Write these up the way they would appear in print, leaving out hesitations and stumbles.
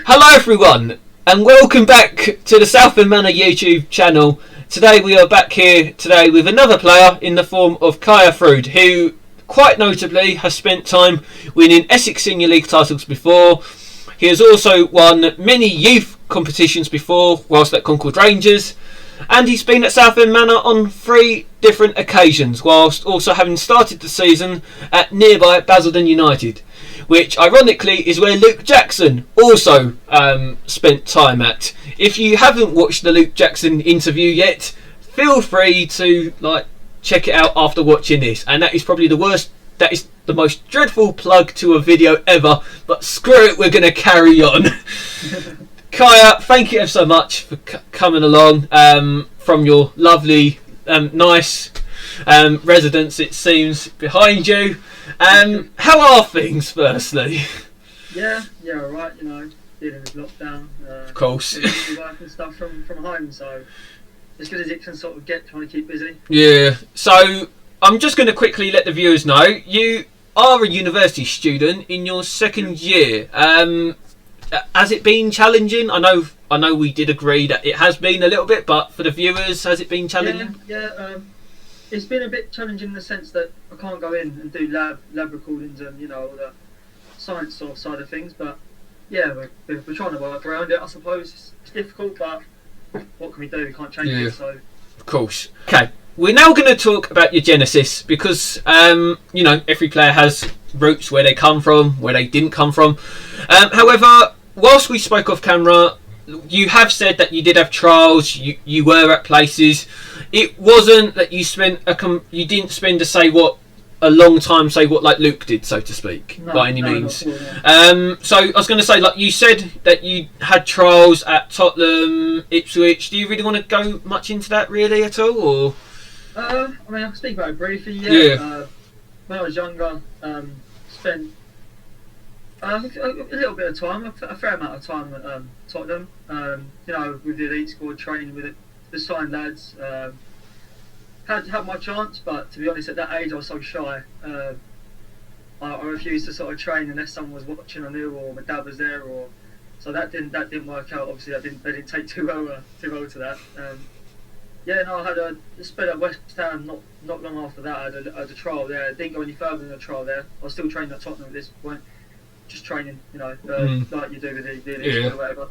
Hello everyone, and welcome back to the Southend Manor YouTube channel. Today we are back here today with another player in the form of Kiah Froud, who quite notably has spent time winning Essex Senior League titles before. He has also won many youth competitions before whilst at Concord Rangers, and he's been at Southend Manor on 3 different occasions, whilst also having started the season at nearby Basildon United, which ironically is where Luke Jackson also spent time at. If you haven't watched the Luke Jackson interview yet, feel free to check it out after watching this. And that is probably that is the most dreadful plug to a video ever, but screw it, we're going to carry on. Kiah, thank you ever so much for coming along from your lovely, nice residence, it seems, behind you. How are things, firstly? Yeah, alright, dealing with lockdown. Of course. Working stuff from home, so as good as it can sort of get, trying to keep busy. Yeah, so I'm just going to quickly let the viewers know, you are a university student in your second year. Has it been challenging? I know we did agree that it has been a little bit, but for the viewers, has it been challenging? Yeah. It's been a bit challenging in the sense that I can't go in and do lab recordings and all the science sort of side of things. But yeah, we're trying to work around it. I suppose it's difficult, but what can we do? We can't change it. So of course. Okay, we're now going to talk about your genesis because every player has roots, where they come from, where they didn't come from. However, whilst we spoke off camera, you have said that you did have trials. You were at places. It wasn't that you you didn't spend a long time like Luke did, so to speak, by any means. So I was going to say, you said that you had trials at Tottenham, Ipswich. Do you really want to go much into that really at all, or? I can speak about it briefly. Yeah. When I was younger, spent a little bit of time, a fair amount of time at Tottenham. With the elite squad, training with the signed lads. Had my chance, but to be honest, at that age I was so shy. I refused to sort of train unless someone was watching, I knew, or my dad was there, so that didn't work out. Obviously, they didn't take too well to that. I had a spell at West Ham. Not long after that, I had a trial there. I didn't go any further than a trial there. I was still training at Tottenham at this point, just training, like you do with the elite squad or whatever.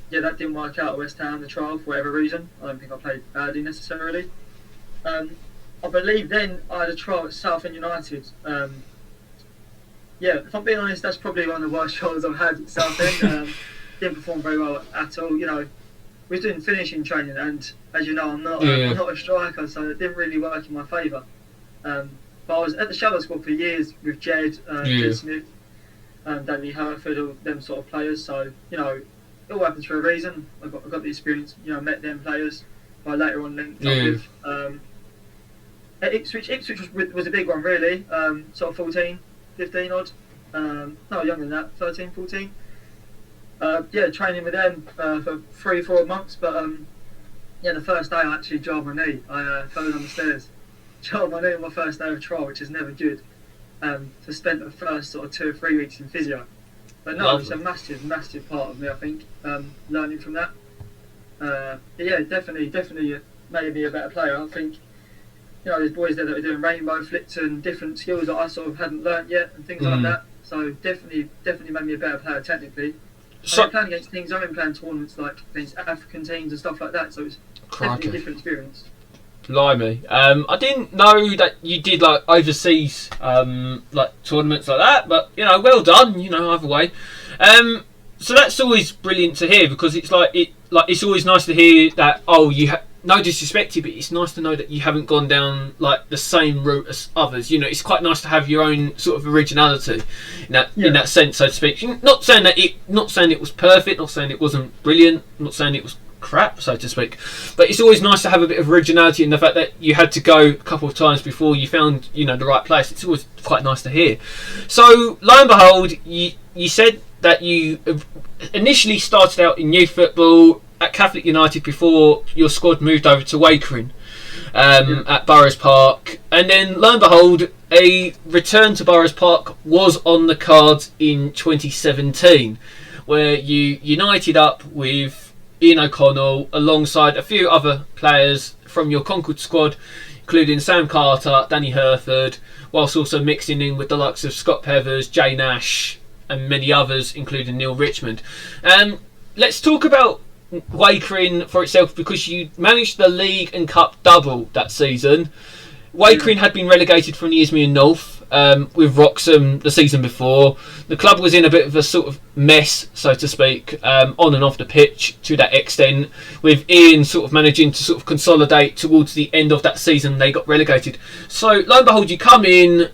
That didn't work out at West Ham, the trial, for whatever reason. I don't think I played badly necessarily. I believe then I had a trial at Southend United. If I'm being honest, that's probably one of the worst trials I've had at Southend. Didn't perform very well at all. We was doing finishing training, and as you know, I'm not a striker, so it didn't really work in my favour. But I was at the shadow squad for years with Jed Smith, Danny Herford, all them sort of players. So it all happens for a reason. I got the experience. Met them players. I later on linked up with. At Ipswich was a big one really. Sort of 14, 15 odd. No, younger than that, 13, 14. Training with them for 3-4 months, but the first day I actually jarred my knee. I fell down the stairs, jarred my knee on my first day of trial, which is never good. So spent the first sort of 2 or 3 weeks in physio. But no, it's a massive part of me, I think. Learning from that. Definitely made me a better player. I think there's boys there that are doing rainbow flips and different skills that I sort of hadn't learnt yet and things like that. So definitely made me a better player technically. I'm playing against teams. I've been playing tournaments like against African teams and stuff like that. So it's definitely a different experience. Blimey. I didn't know that you did overseas tournaments like that, but well done. Either way. So that's always brilliant to hear, because it's it's always nice to hear that. No disrespect to you, but it's nice to know that you haven't gone down the same route as others. It's quite nice to have your own sort of originality in that sense, so to speak. Not saying it was perfect, not saying it wasn't brilliant, not saying it was crap, so to speak. But it's always nice to have a bit of originality in the fact that you had to go a couple of times before you found the right place. It's always quite nice to hear. So lo and behold, you said that you initially started out in youth football at Catholic United before your squad moved over to Wakering at Burrows Park, and then lo and behold, a return to Burrows Park was on the cards in 2017, where you united up with Ian O'Connell alongside a few other players from your Concord squad, including Sam Carter, Danny Herford, whilst also mixing in with the likes of Scott Pevers, Jay Nash, and many others, including Neil Richmond. Let's talk about Wakering for itself, because you managed the league and cup double that season. Wakering had been relegated from the Isthmian North with Wroxham the season before. The club was in a bit of a sort of mess, so to speak, on and off the pitch to that extent, with Ian sort of managing to sort of consolidate towards the end of that season. They got relegated. So lo and behold, you come in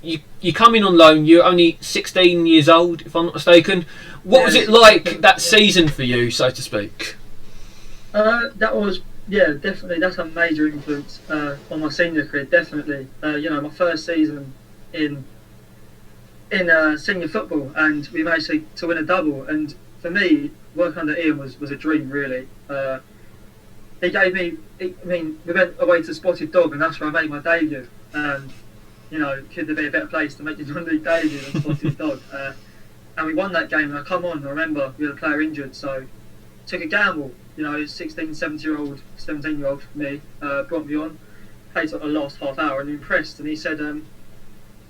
on loan. You're only 16 years old, if I'm not mistaken. What was it like that season for you, so to speak? That was, definitely. That's a major influence on my senior career. Definitely, my first season in senior football, and we managed to win a double. And for me, working under Ian was a dream, really. He gave me. We went away to Spotted Dog, and that's where I made my debut. And could there be a better place to make your non-league debut than Spotted Dog? And we won that game, and I come on, I remember we had a player injured, so took a gamble. 16, 17-year-old for me, brought me on, played sort of the last half hour and impressed. And he said,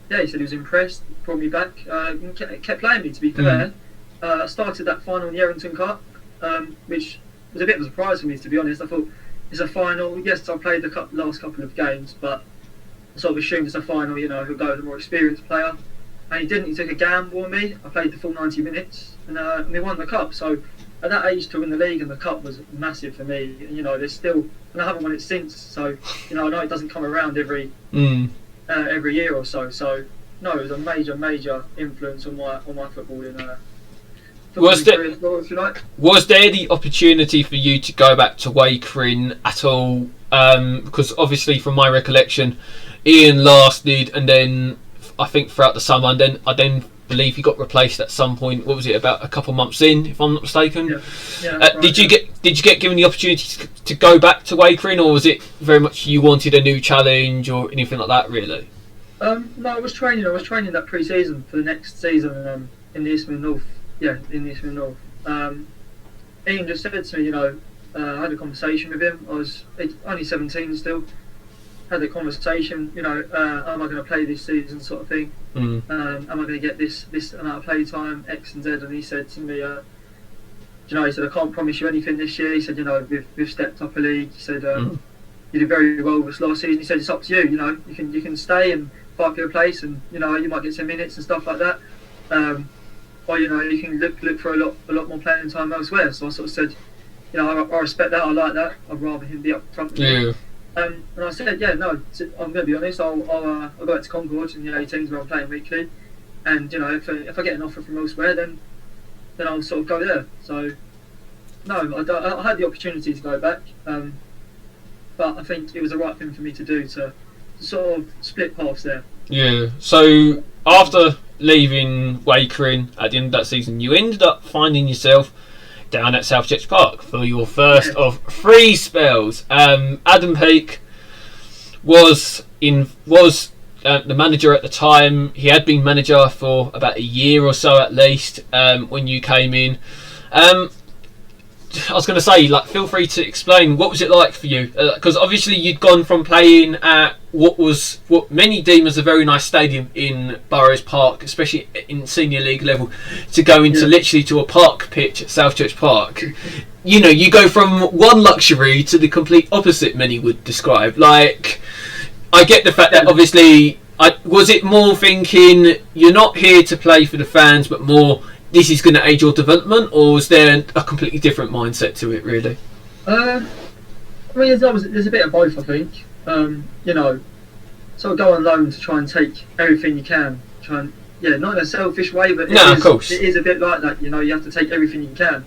he was impressed, brought me back, and kept playing me, to be fair. I started that final in the Errington Cup, which was a bit of a surprise for me, to be honest. I thought, it's a final. Yes, I played the last couple of games, but I sort of assumed it's a final, who'll go with a more experienced player. And he didn't. He took a gamble on me. I played the full 90 minutes, and we won the cup. So at that age, to win the league and the cup was massive for me. There's still, and I haven't won it since. So I know it doesn't come around every year or so. So no, it was a major influence on my footballing. Was there the opportunity for you to go back to Wakering at all? Because obviously, from my recollection, Ian lasted, and then I think throughout the summer, and I then believe he got replaced at some point. What was it, about a couple of months in, if I'm not mistaken? Right, did you get given the opportunity to go back to Wakering, or was it very much you wanted a new challenge or anything like that, really? No, I was training that pre-season for the next season in the Isthmian North. In the Isthmian North. Ian just said to me, I had a conversation with him. I was only 17 still. Had a conversation, am I going to play this season, sort of thing? Am I going to get this amount of play time, X and Z? And he said to me, he said, I can't promise you anything this year. He said, we've stepped up a league. He said, you did very well this last season. He said, it's up to you. You can stay and fight for your place, and you might get some minutes and stuff like that. Or you can look for a lot more playing time elsewhere. So I sort of said, I respect that. I like that. I'd rather him be up front with me. And I said, I'm going to be honest. I'll go back to Concord in the 18s where I'm playing weekly, and if I get an offer from elsewhere, then I'll sort of go there. So no, I had the opportunity to go back, but I think it was the right thing for me to do to sort of split paths there. Yeah. So after leaving Wakering at the end of that season, you ended up finding yourself down at South Church Park for your first of 3 spells. Adam Peake was the manager at the time. He had been manager for about a year or so at least when you came in. I was going to say, feel free to explain, what was it like for you? Because obviously you'd gone from playing at what many deem as a very nice stadium in Burrows Park, especially in senior league level, to going to literally to a park pitch at South Church Park. You go from one luxury to the complete opposite, many would describe. I get the fact that obviously, was it more thinking you're not here to play for the fans, but more this is going to aid your development, or was there a completely different mindset to it, really? There's a bit of both, I think. Sort of go on loan to try and take everything you can. Not in a selfish way, but of course. It is a bit like that. You have to take everything you can.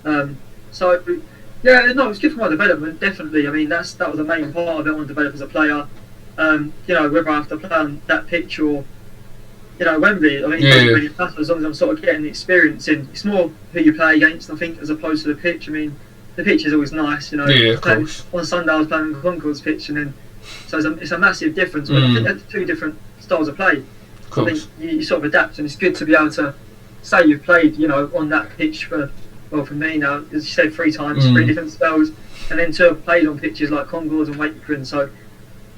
It was good for my development, definitely. I mean, that was the main part of it. I want to develop as a player. Whether I have to play on that pitch or Wembley, I mean, it doesn't really matter as long as I'm sort of getting the experience in. It's more who you play against, I think, as opposed to the pitch. I mean, the pitch is always nice, of course. On Sunday I was playing on Concord's pitch, and then so it's a massive difference. But I think they're 2 different styles of play. I think you sort of adapt, and it's good to be able to say you've played, on that pitch for me now, as you said, 3 times, 3 different spells, and then to have played on pitches like Concord and Wakering. So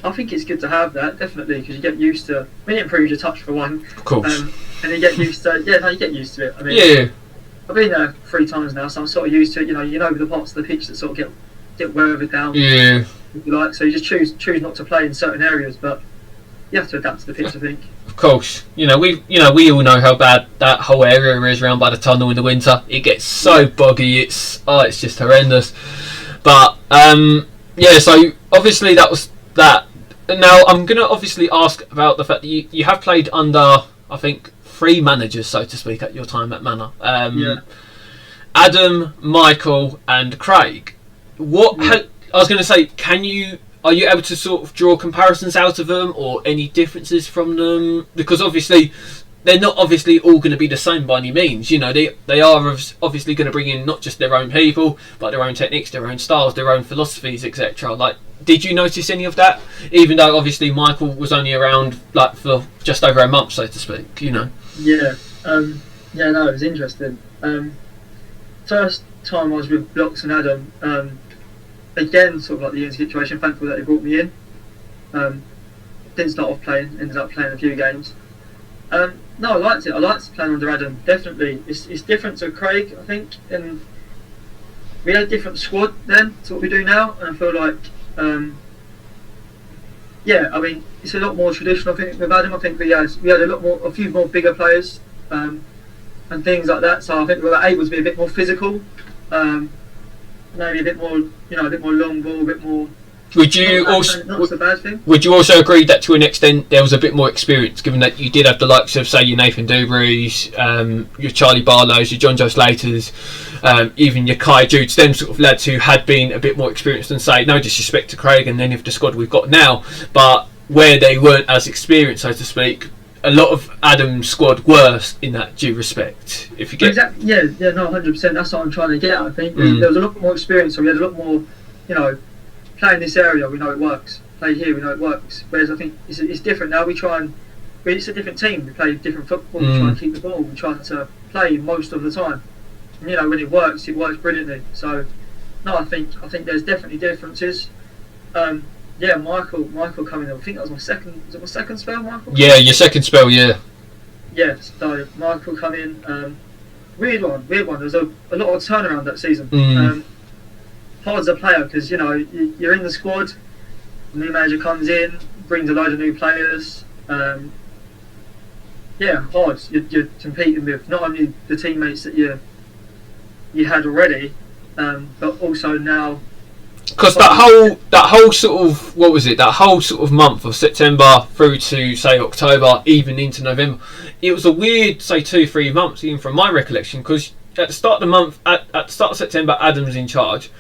I think it's good to have that, definitely, because you get used to. It improves your touch for one, of course, and you get used to. You get used to it. I mean, yeah. I've been there 3 times now, so I'm sort of used to it. You know the parts of the pitch that sort of get weathered down. Yeah. If you like, so you just choose not to play in certain areas, but you have to adapt to the pitch, I think. Of course, we all know how bad that whole area is around by the tunnel in the winter. It gets so boggy, it's just horrendous. But so obviously that was that. Now I'm gonna obviously ask about the fact that you have played under, I think, 3 managers, so to speak, at your time at Manor. Adam, Michael, and Craig. I was going to say, are you able to sort of draw comparisons out of them or any differences from them? Because obviously they're not obviously all going to be the same by any means. They are obviously going to bring in not just their own people, but their own techniques, their own styles, their own philosophies, etc. Like, did you notice any of that? Even though obviously Michael was only around for just over a month, so to speak. Yeah. No, it was interesting. First time I was with Blocks and Adam. Again, sort of like the Ian situation, thankful that they brought me in. Didn't start off playing, ended up playing a few games. No, I liked it. I liked playing under Adam, definitely. It's different to Craig, I think, and we had a different squad then to what we do now, and I feel like, it's a lot more traditional, I think, with Adam. I think we had a few more bigger players, and things like that, so I think we were able to be a bit more physical. Maybe a bit more long ball, a bit more. Would you also agree that to an extent there was a bit more experience, given that you did have the likes of, say, your Nathan Dewberry's, your Charlie Barlow's, your John Joe Slaters, even your Kai Judes, them sort of lads who had been a bit more experienced than, say, no disrespect to Craig and any of the squad we've got now, but where they weren't as experienced, so to speak. A lot of Adam's squad were in that due respect. If you get exactly, no, 100%. That's what I'm trying to get at. I think there was a lot more experience, so we had a lot more, play in this area, we know it works. Play here, we know it works. Whereas I think it's different now. It's a different team. We play different football. We try and keep the ball. We try to play most of the time. And, when it works brilliantly. So, no, I think there's definitely differences. Michael coming in. I think that was my second. Was it my second spell, Michael? Yeah, your second spell. Yeah. Yeah. So Michael come in. Weird one. There was a lot of turnaround that season. Hard as a player because you're in the squad. The new manager comes in, brings a load of new players. Hard. You're competing with not only the teammates that you had already, but also now. Because that whole sort of, what was it? That whole sort of month of September through to, say, October, even into November, it was a weird, say, 2-3 months, even from my recollection. Because at the start of the month, at the start of September, Adam's in charge.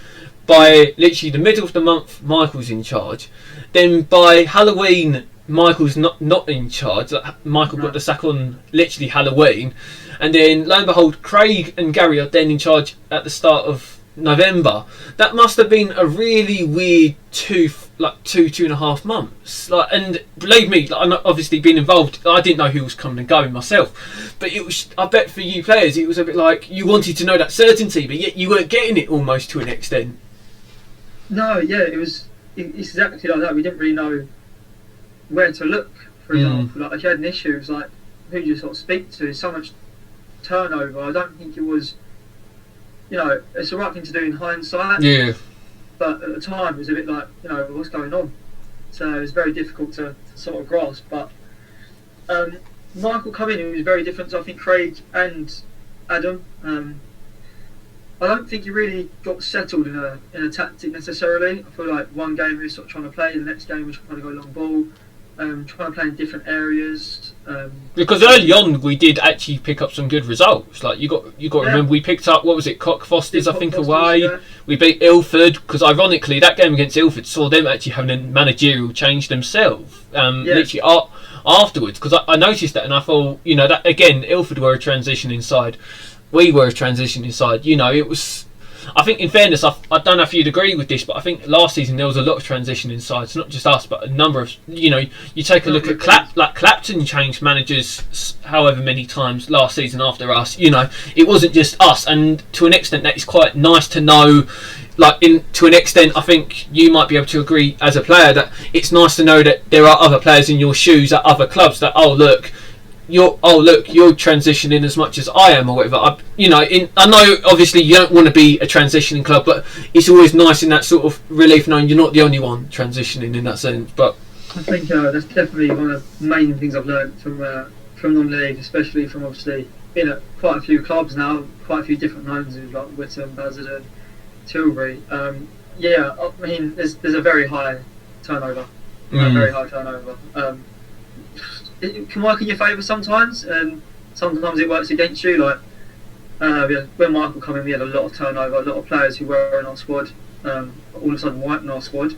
By literally the middle of the month, Michael's in charge. Then by Halloween, Michael's not in charge. Michael got the sack on literally Halloween, and then lo and behold, Craig and Gary are then in charge at the start of November. That must have been a really weird 2.5 months. And believe me, I'm not obviously been involved. I didn't know who was coming and going myself, but it was. I bet for you players, it was a bit like you wanted to know that certainty, but yet you weren't getting it almost to an extent. No, it's exactly like that. We didn't really know where to look. For example, like if you had an issue, it was like who do you sort of speak to? So much turnover. I don't think it was. It's the right thing to do in hindsight. Yeah. But at the time, it was a bit like, what's going on? So it was very difficult to sort of grasp. But Michael coming in was very different to, I think, Craig and Adam. I don't think he really got settled in a tactic necessarily. I feel like one game we were sort of trying to play, the next game we were trying to go long ball, trying to play in different areas. Because early on we did actually pick up some good results. Like you got to remember, we picked up, what was it, Cockfosters, I think, away. Yeah. We beat Ilford, because ironically that game against Ilford saw them actually having a managerial change themselves. Literally afterwards, because I noticed that and I thought, that again, Ilford were a transition inside. We were a transition inside. It was I think in fairness, I don't know if you'd agree with this, but I think last season there was a lot of transition inside. It's not just us, but a number of, you take a look at Clapton changed managers however many times last season after us. It wasn't just us, and to an extent that is quite nice to know. To an extent, I think you might be able to agree as a player that it's nice to know that there are other players in your shoes at other clubs that you're transitioning as much as I am or whatever. I know obviously you don't want to be a transitioning club, but it's always nice in that sort of relief knowing you're not the only one transitioning in that sense. But I think that's definitely one of the main things I've learned from non-league, especially from obviously being at quite a few clubs now, quite a few different homes like Whittam, Basildon, Tilbury. I mean, there's a very high turnover. Very high turnover. It can work in your favour sometimes, and sometimes it works against you. Like when Michael came in, we had a lot of turnover, a lot of players who were in our squad all of a sudden weren't in our squad.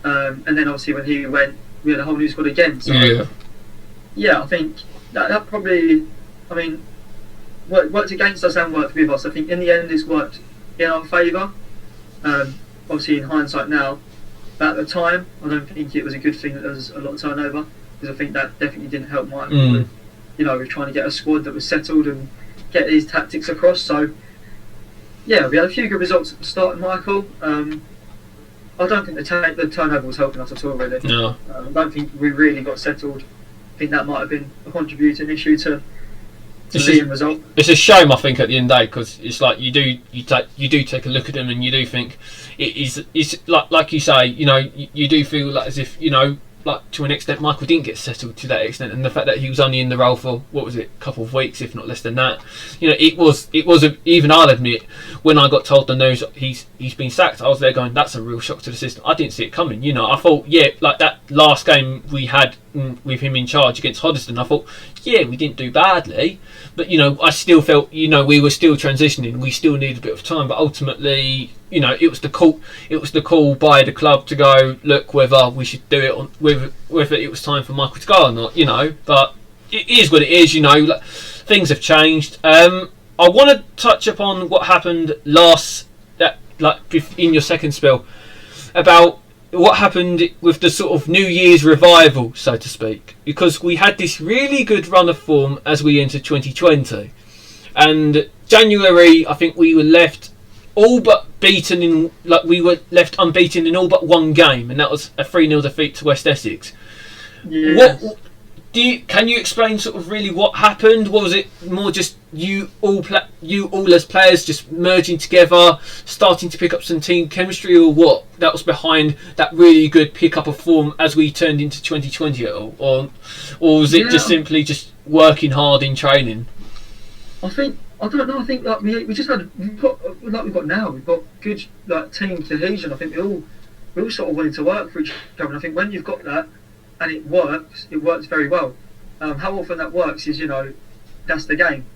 And then obviously when he went, we had a whole new squad again. So I think that probably, I mean, worked against us and worked with us. I think in the end it's worked in our favour. Obviously in hindsight now, but at the time I don't think it was a good thing that there was a lot of turnover, because I think that definitely didn't help Michael with, with trying to get a squad that was settled and get these tactics across. So we had a few good results at the start of Michael. I don't think the turnover was helping us at all, really. No. I don't think we really got settled. I think that might have been a contributing issue to the end result. It's a shame, I think, at the end of the day, because it's like you do take a look at them and you do think it's like you say, you do feel like as if like to an extent Michael didn't get settled to that extent, and the fact that he was only in the role for a couple of weeks, if not less than that, it was even I'll admit, when I got told the news he's been sacked, I was there going, that's a real shock to the system. I didn't see it coming. I thought like that last game we had with him in charge against Hoddesdon, I thought we didn't do badly, but I still felt we were still transitioning, we still needed a bit of time, but ultimately it was the call by the club to go look whether we should do it whether it was time for Michael to go or not, but it is what it is. Things have changed. I want to touch upon what happened in your second spell, about what happened with the sort of New Year's revival, so to speak, because we had this really good run of form as we entered 2020, and January I think we were left all but beaten we were left unbeaten in all but one game, and that was a 3-0 defeat to West Essex. Yes. Can you explain sort of really what happened? Was it more just you all as players just merging together, starting to pick up some team chemistry, or what that was behind that really good pick up of form as we turned into 2020 at all, or was it just simply just working hard in training? I don't know. I think we've got now. We've got good team cohesion. I think we all sort of wanted to work for each other. And I think when you've got that and it works very well. How often that works is that's the game.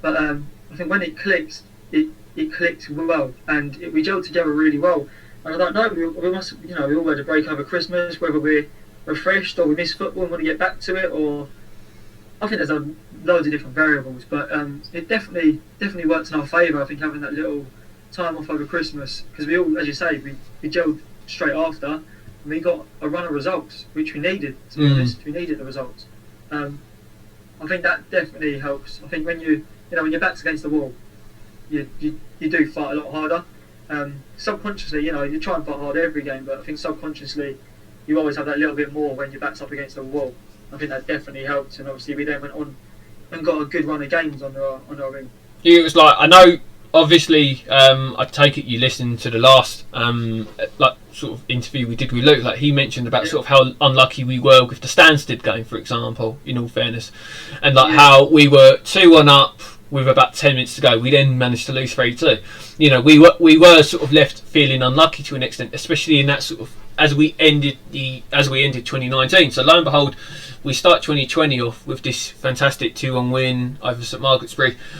But I think when it clicks, it clicks well, and we gelled together really well. And I don't know. We must we all had a break over Christmas, whether we're refreshed or we miss football and want to get back to it, or I think there's loads of different variables, but it definitely worked in our favour. I think having that little time off over Christmas, because we all, as you say, we gelled straight after, and we got a run of results, which we needed. To be honest, we needed the results. I think that definitely helps. I think when when your back's against the wall, you do fight a lot harder. Subconsciously, you try and fight hard every game, but I think subconsciously you always have that little bit more when your back's up against the wall. I think that definitely helped, and obviously we then went on and got a good run of games on our ring. It was like, I know, obviously, I take it you listened to the last sort of interview we did with Luke. Like he mentioned about sort of how unlucky we were with the Stansted game, for example. In all fairness, and how we were 2-1 up with about 10 minutes to go. We then managed to lose 3-2. We were sort of left feeling unlucky to an extent, especially in that sort of as we ended 2019. So lo and behold, we start 2020 off with this fantastic 2-1 win over St Margaret's.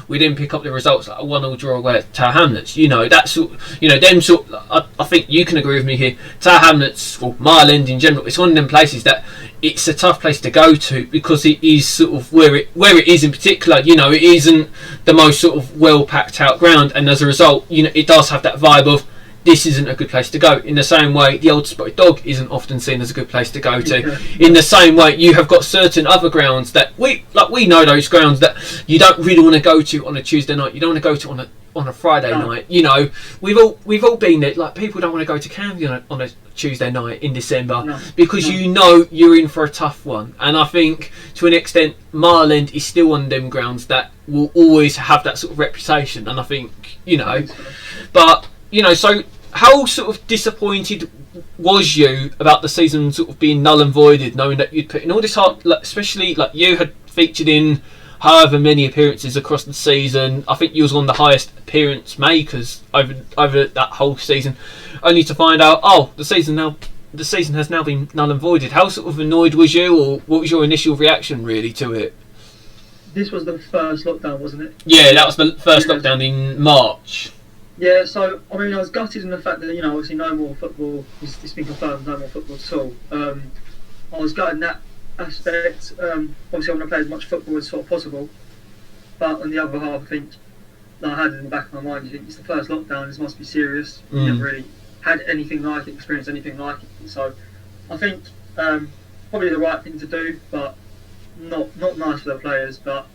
We then pick up the results like a 1-1 draw away at Tower Hamlets. That's them sort. I think you can agree with me here. Tower Hamlets, or Mile End in general, it's one of them places that it's a tough place to go to because it is sort of where it is in particular. It isn't the most sort of well packed out ground, and as a result, it does have that vibe of this isn't a good place to go. In the same way, the Old Spotted Dog isn't often seen as a good place to go to. In the same way, you have got certain other grounds that we know those grounds that you don't really want to go to on a Tuesday night. You don't want to go to on a Friday night. We've all been there. Like, people don't want to go to Canvey on a Tuesday night in December because you're in for a tough one. And I think to an extent, Mile End is still one of them grounds that will always have that sort of reputation. And I think but. So how sort of disappointed was you about the season sort of being null and voided, knowing that you'd put in all this hard, especially like you had featured in however many appearances across the season. I think you was one of the highest appearance makers over that whole season, only to find out, the season has now been null and voided. How sort of annoyed was you, or what was your initial reaction really to it? This was the first lockdown, wasn't it? Yeah, that was the first lockdown in March. Yeah, so I was gutted in the fact that obviously no more football. It's been confirmed, no more football at all. I was gutted in that aspect. Obviously, I want to play as much football as sort of possible. But on the other half, I think I had it in the back of my mind. You think it's the first lockdown. This must be serious. Never really had anything like it, experienced anything like it. So I think probably the right thing to do, but not nice for the players. But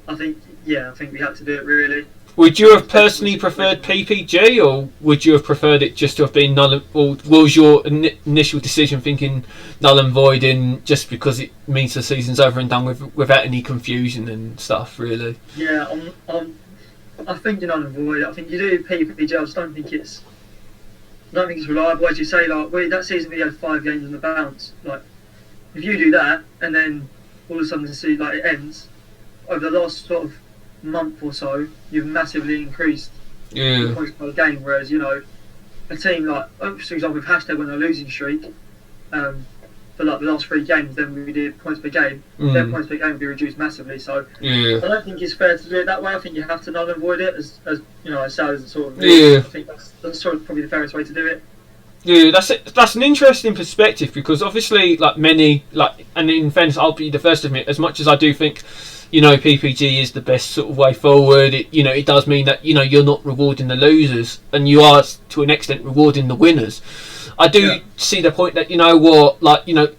I think we had to do it really. Would you have personally preferred PPG, or would you have preferred it just to have been null? Or was your initial decision thinking null and void in just because it means the season's over and done with, without any confusion and stuff, really? Yeah, I think you're null and void. I think you do PPG. I just don't think it's reliable. As you say, like that season we had 5 games on the bounce. Like, if you do that and then all of a sudden see like it ends over the last sort of month or so, you've massively increased the points per game. Whereas a team like, for example, with Hashtag when they're losing streak for like the last 3 games, then we did points per game. Their points per game would be reduced massively. So I don't think it's fair to do it that way. I think you have to null and void it as sad as it sort of is. I think that's sort of probably the fairest way to do it. Yeah, that's an interesting perspective, because obviously, and in fairness, I'll be the first to admit, as much as I do think PPG is the best sort of way forward, it does mean that you're not rewarding the losers, and you are to an extent rewarding the winners. I do see the point that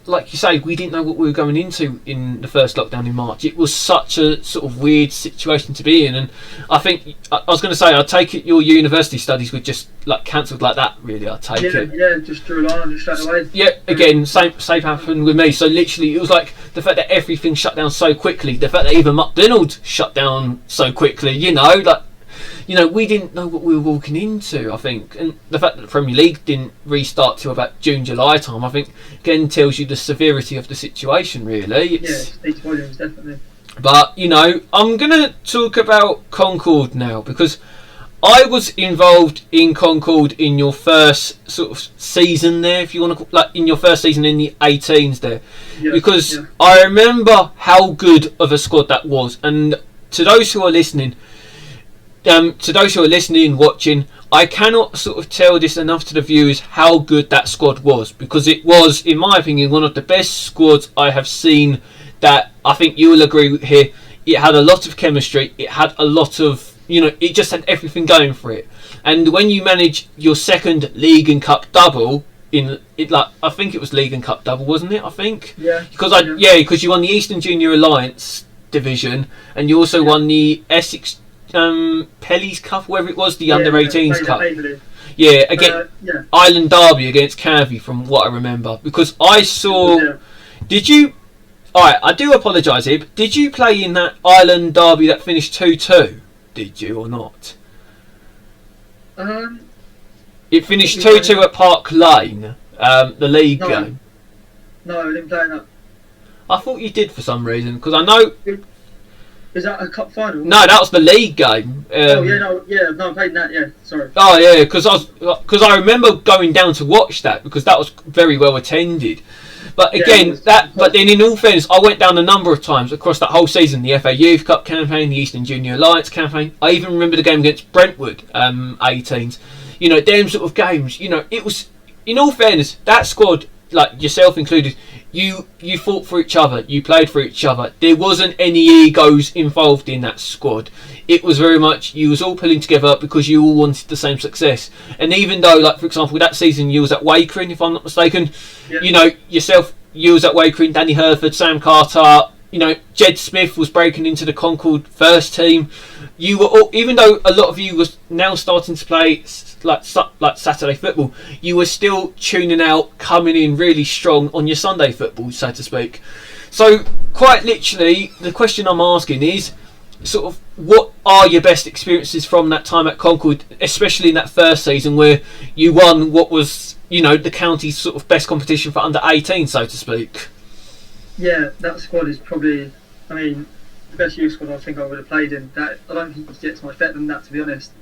like you say, we didn't know what we were going into in the first lockdown in March. It was such a sort of weird situation to be in, and I think I was going to say, I take it your university studies were just like cancelled like that. Really, I take it. Yeah, just drew a line on it straight away. Yeah, again, same happened with me. So literally, it was like the fact that everything shut down so quickly, the fact that even McDonald's shut down so quickly. We didn't know what we were walking into, I think. And the fact that the Premier League didn't restart till about June, July time, I think, again, tells you the severity of the situation, really. It speaks volumes, definitely. But, I'm going to talk about Concord now, because I was involved in Concord in your first sort of season there, if you want to, in your first season in the 18s there. Because I remember how good of a squad that was. And to those who are listening, watching, I cannot sort of tell this enough to the viewers how good that squad was, because it was, in my opinion, one of the best squads I have seen. That I think you will agree with here. It had a lot of chemistry. It had a lot of, it just had everything going for it. And when you manage your second League and Cup double I think it was League and Cup double, wasn't it? I think. Yeah. Because you won the Eastern Junior Alliance division, and you also won the Essex Pelly's Cup, whoever it was, the under-18s Cup. Island Derby against Canvey, from what I remember, because I saw. Did you? Alright, I do apologise here, but did you play in that Island Derby that finished 2-2? Did you or not? It finished 2-2 at Park Lane, the league game. No, I didn't play in that. I thought you did for some reason, because I know. Is that a cup final? No, that was the league game. No, I played in that. Yeah, sorry. Oh yeah, because I remember going down to watch that because that was very well attended. But again, but then in all fairness, I went down a number of times across that whole season. The FA Youth Cup campaign, the Eastern Junior Alliance campaign. I even remember the game against Brentwood, 18s. You know, them sort of games. You know, it was. In all fairness, that squad, like yourself included, you fought for each other, you played for each other. There wasn't any egos involved in that squad. It was very much you was all pulling together because you all wanted the same success. And even though, like for example, that season you was at Wakering, if I'm not mistaken, you know yourself, you was at Wakering, Danny Herford, Sam Carter. You know, Jed Smith was breaking into the Concord first team. You were all, even though a lot of you was now starting to play like Saturday football, you were still tuning out, coming in really strong on your Sunday football, so to speak. So quite literally, the question I'm asking is sort of what are your best experiences from that time at Concord, especially in that first season where you won what was, you know, the county's sort of best competition for under 18, so to speak. Yeah, that squad is probably, I mean, the best youth squad I think I would have played in. That I don't think it gets much better than that, to be honest.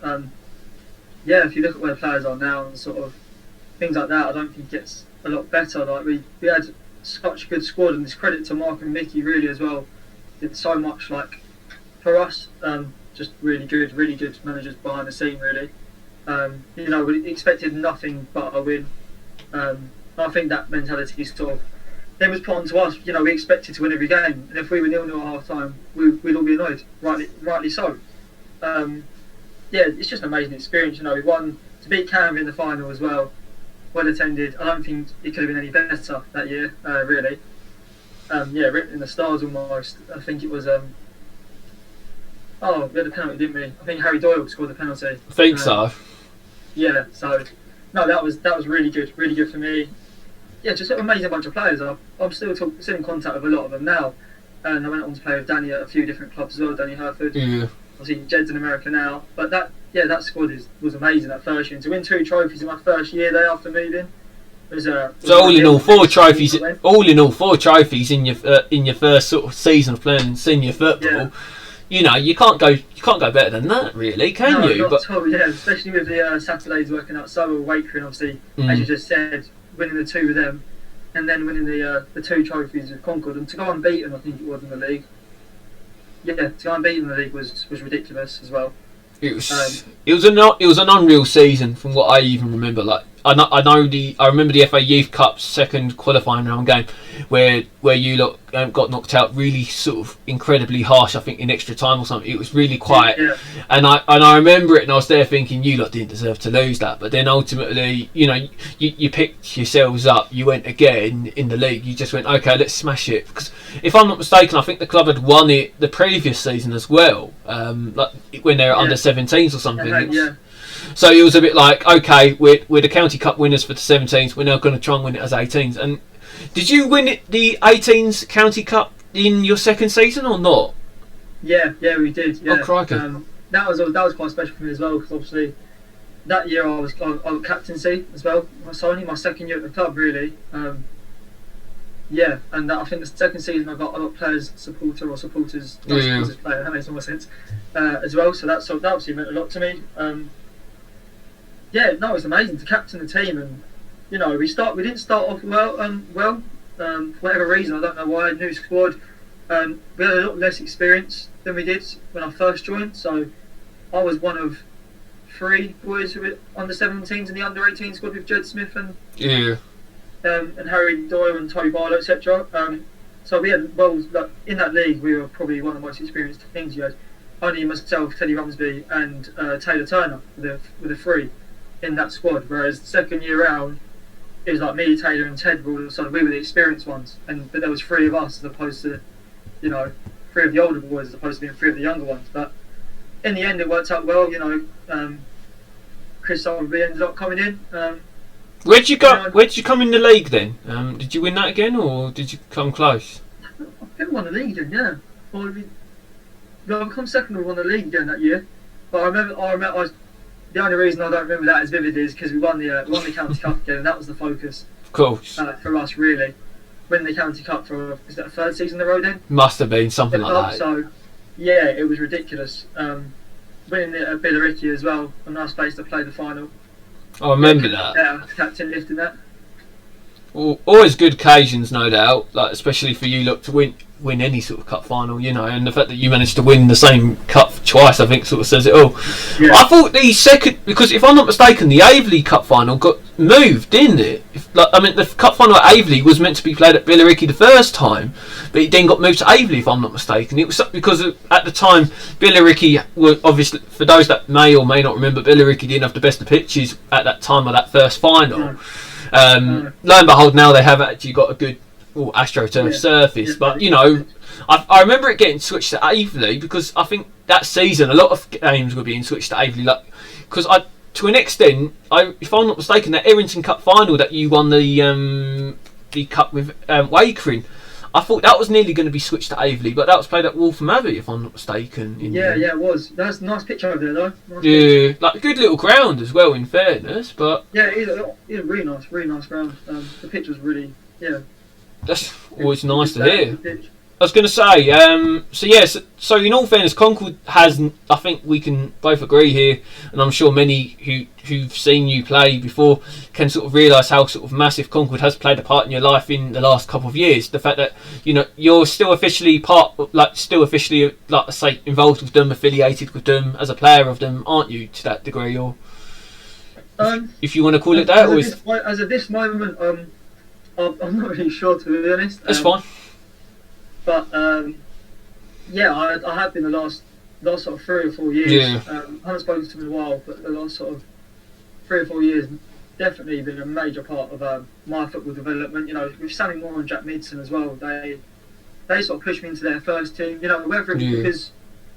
Yeah, if you look at where the players are now and sort of things like that, I don't think it gets a lot better. Like we had such a good squad, and it's credit to Mark and Mickey really as well. Did so much like for us, just really good managers behind the scene really. You know, we expected nothing but a win. I think that mentality is sort of then was put onto us. You know, we expected to win every game, and if we were 0-0 at half time, we'd all be annoyed. Rightly so. Yeah, it's just an amazing experience. You know, we won to beat Canberra in the final as well. Well attended. I don't think it could have been any better that year, really. Yeah, written in the stars almost. I think it was. We had a penalty, didn't we? I think Harry Doyle scored the penalty. I think so. Yeah. So, no, that was really good for me. Yeah, just an amazing bunch of players. I'm still in contact with a lot of them now, and I went on to play with Danny at a few different clubs as well. Danny Herford. Yeah. Obviously, Jed's in America now, but that squad was amazing that first year. And to win 2 trophies in my first year there after moving was so all in all 4 trophies. All in all 4 trophies in your first sort of season of playing senior football. Yeah. You know, you can't go better than that, really, can you? Not at all, yeah, especially with the Saturdays working out so well, Wakering, obviously, as you just said, winning the 2 with them, and then winning the 2 trophies with Concord, and to go unbeaten, I think it was in the league. Yeah, to go unbeaten in the league was ridiculous as well. It was an unreal season from what I even remember. Like I remember the FA Youth Cup second qualifying round game where you lot got knocked out really sort of incredibly harsh. I think in extra time or something. It was really quiet, and I remember it, and I was there thinking you lot didn't deserve to lose that. But then ultimately, you know, you picked yourselves up. You went again in the league. You just went, okay, let's smash it. Because if I'm not mistaken, I think the club had won it the previous season as well. Like when they were under 17s or something. So it was a bit like, okay, we're the county cup winners for the 17s. We're now going to try and win it as 18s. And did you win it, the 18s county cup in your second season or not? Yeah, we did. Yeah. Oh, crikey. That was quite special for me as well because obviously that year I was captaincy as well. So only my second year at the club really. Yeah, and I think the second season I got players supporters player. That makes more sense as well. So that obviously meant a lot to me. Yeah, no, it was amazing to captain the team, and you know we didn't start off well. For whatever reason, I don't know why. New squad, we had a lot less experience than we did when I first joined. So I was one of 3 boys who were under 17s in the under 18 squad with Jed Smith and Harry Doyle and Tony Barlow, etc. So we had in that league we were probably one of the most experienced teams. You had only myself, Teddy Rumsby, and Taylor Turner with the 3 in that squad. Whereas the second year round, it was like me, Taylor, and Ted. All of a sudden, we were the experienced ones, but there was 3 of us as opposed to, 3 of the older boys as opposed to being 3 of the younger ones. But in the end, it worked out well. Chris Sullivan ended up coming in. Where'd you go? Where'd you come in the league then? Did you win that again, or did you come close? I think we won the league then, yeah. We come second. We won the league again that year. But I remember. The only reason I don't remember that as vividly is because we won the county cup again, and that was the focus. Of course. For us, really, winning the county cup for is that a 3rd season in a row then? Must have been something like that. So yeah, it was ridiculous. Winning it at Billericay as well, a nice place to play the final. I remember that. Yeah, captain lifting that. Well, always good occasions, no doubt. Like especially for you, look to win any sort of cup final, you know, and the fact that you managed to win the same cup twice, I think, sort of says it all. Yeah. I thought the second, because if I'm not mistaken, the Aveley Cup final got moved, didn't it? The cup final at Aveley was meant to be played at Billericay the first time, but it then got moved to Aveley, if I'm not mistaken. It was because at the time Billericay were obviously, for those that may or may not remember, Billericay didn't have the best of pitches at that time of that first final. Lo and behold, now they have actually got a good AstroTurf surface, but you know, I remember it getting switched to Aveley because I think that season a lot of games were being switched to Aveley, like because to an extent, if I'm not mistaken, that Errington Cup final that you won the cup with Wakering, I thought that was nearly going to be switched to Aveley, but that was played at Waltham Abbey, if I'm not mistaken. Yeah, it was. That's a nice picture over there, though. Like a good little ground as well, in fairness. But yeah, it's a really nice ground. The pitch was really, that's always nice to hear. I was going to say, so in all fairness, Concord has, I think we can both agree here, and I'm sure many who've seen you play before can sort of realise how sort of massive Concord has played a part in your life in the last couple of years. The fact that, you know, you're still officially involved with them, affiliated with them, as a player of them, aren't you, to that degree, or if you want to call it that? As of this moment, I'm not really sure, to be honest. That's fine. But I have been the last sort of 3 or 4 years. Yeah. I haven't spoken to them in a while, but the last sort of 3 or 4 years definitely been a major part of my football development. You know, with Sammy Moore and Jack Midson as well, they sort of pushed me into their first team. You know, whether it was because,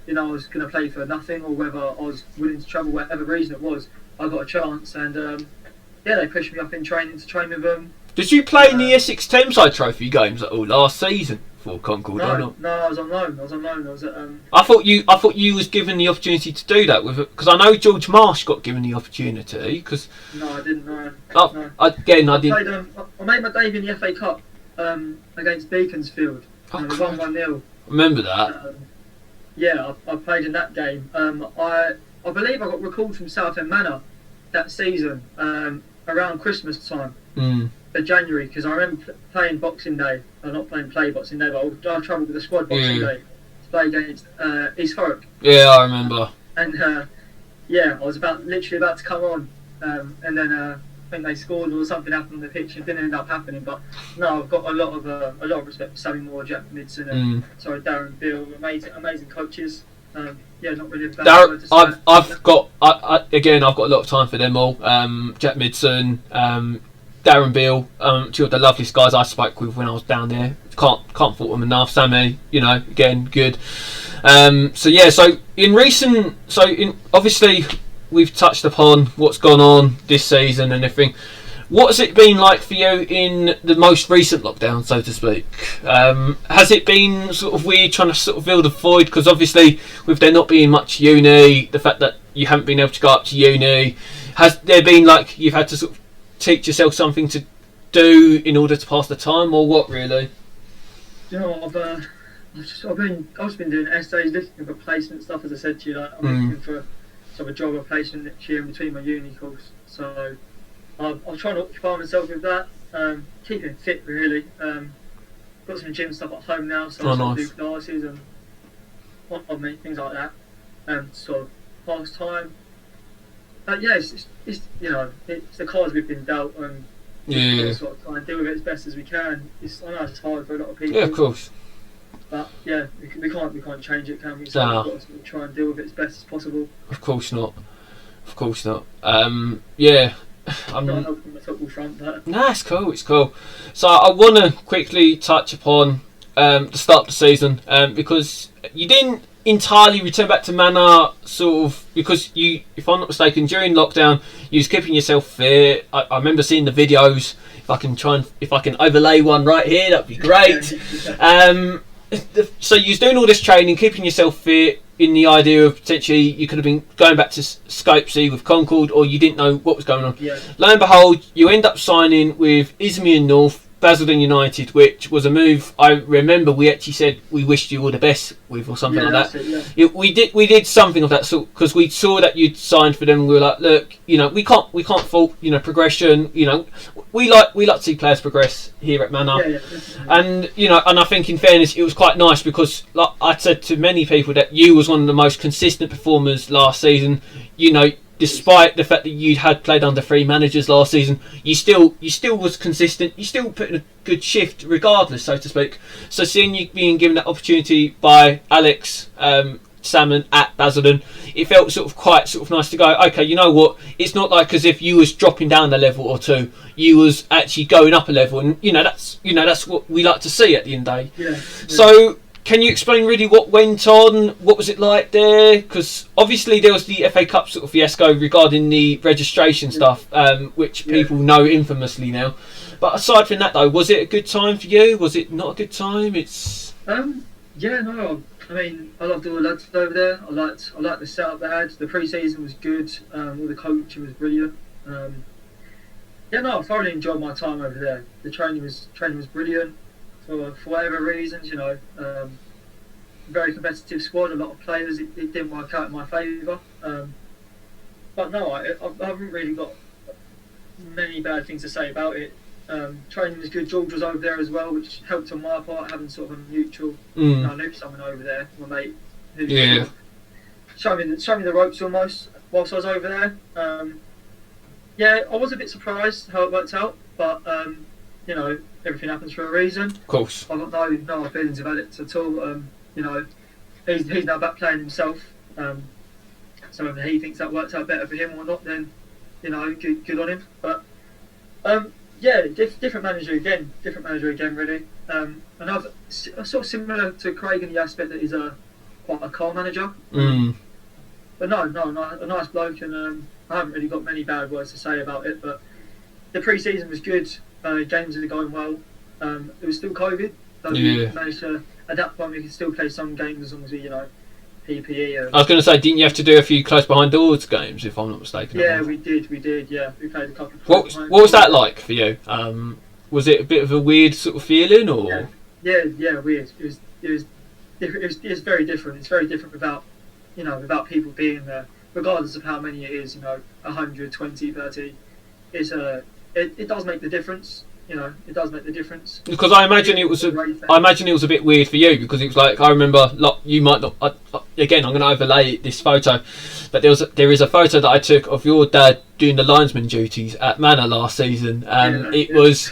you know, I was going to play for nothing or whether I was willing to travel, whatever reason it was, I got a chance, and they pushed me up in training to train with them. Did you play in the Essex Thameside Trophy games at all last season for Concord? No, I was on loan. I was at. I thought you was given the opportunity to do that with it, because I know George Marsh got given the opportunity. No, I didn't. No. I didn't. I made my debut in the FA Cup against Beaconsfield. We won 1-0. Remember that? I played in that game. I believe I got recalled from Southend Manor that season around Christmas time. For January, because I remember playing Boxing Day. I'm not playing Boxing Day, but I travelled with the squad Boxing Day to play against East Thurrock. Yeah, I remember. And I was literally about to come on, and then I think they scored or something happened on the pitch. It didn't end up happening, but no, I've got a lot of respect for Sammy Moore, Jack Midson, and Darren Beale, amazing coaches. Not really a bad word to say. I've got a lot of time for them all. Jack Midson, Darren Beale, two of the loveliest guys I spoke with when I was down there. Can't fault them enough. Sammy, you know, again, good. Obviously we've touched upon what's gone on this season and everything. What has it been like for you in the most recent lockdown, so to speak? Has it been sort of weird trying to sort of fill the void? Because obviously, with there not being much uni, the fact that you haven't been able to go up to uni, has there been like you've had to sort of teach yourself something to do in order to pass the time, or what really? You know, I've just been doing essays, looking for placement stuff. As I said to you, like, I'm looking for sort of a job or placement next year in between my uni course. So I'll try to occupy myself with that, keeping fit really. Got some gym stuff at home now, so I do classes and things like that, and sort of pass time. It's you know, it's the cards we've been dealt, and sort of try and deal with it as best as we can. I know it's hard for a lot of people. Yeah, of course. But we can't change it, can we? So we've got to sort of try and deal with it as best as possible. Of course not. I'm not helping the football front, but it's cool. So I want to quickly touch upon the start of the season, because you didn't entirely return back to Manor, sort of, because you, if I'm not mistaken, during lockdown you was keeping yourself fit. I remember seeing the videos. If I can overlay one right here, that'd be great. So you was doing all this training, keeping yourself fit, in the idea of potentially you could have been going back to Scopesy with Concord, or you didn't know what was going on. Yeah. Lo and behold, you end up signing with Isthmian North Basildon United, which was a move I remember we actually said we wished you all the best with, or something like that. We did something of that sort because we saw that you'd signed for them. We were like, look, we can't fault progression. We like to see players progress here at Manor, and I think in fairness it was quite nice because like I said to many people that you was one of the most consistent performers last season. Despite the fact that you had played under 3 managers last season, you still was consistent. You still put in a good shift, regardless, so to speak. So seeing you being given that opportunity by Alex Salmon at Basildon, it felt quite nice to go. Okay, you know what? It's not like as if you was dropping down a level or two. You was actually going up a level, and that's what we like to see at the end of the day. Yeah. So. Can you explain really what went on? What was it like there? Because obviously there was the FA Cup fiasco regarding the registration stuff, which people know infamously now. But aside from that, though, was it a good time for you? Was it not a good time? No. I mean, I loved all the lads over there. I liked the setup they had. The pre-season was good. All the coaching was brilliant. I thoroughly enjoyed my time over there. The training was brilliant. For whatever reasons, very competitive squad, a lot of players. It didn't work out in my favour. But no, I haven't really got many bad things to say about it. Training was good. George was over there as well, which helped on my part, having sort of a mutual. I knew someone over there, my mate, who showed me the ropes almost whilst I was over there. I was a bit surprised how it worked out, but everything happens for a reason. Of course. I've got no feelings about it at all. He's now back playing himself. So whether he thinks that worked out better for him or not, then good on him. But different manager again, really. And I've sort of similar to Craig in the aspect that he's quite a calm manager. But no, a nice bloke, and I haven't really got many bad words to say about it. But the pre-season was good. Games are going well. It was still COVID, so we managed to adapt one. We could still play some games as long as we, PPE. I was going to say, didn't you have to do a few close behind doors games, if I'm not mistaken? Yeah, we did. Yeah, we played a couple. What was that like for you? Was it a bit of a weird sort of feeling, or? Yeah, weird. It was very different. It's very different without people being there, regardless of how many it is. 100, 20, 30. It does make the difference. It does make the difference. Because I imagine it was a bit weird for you, because it was like, I remember, you might not. Again, I'm going to overlay this photo, but there is a photo that I took of your dad doing the linesman duties at Manor last season. Was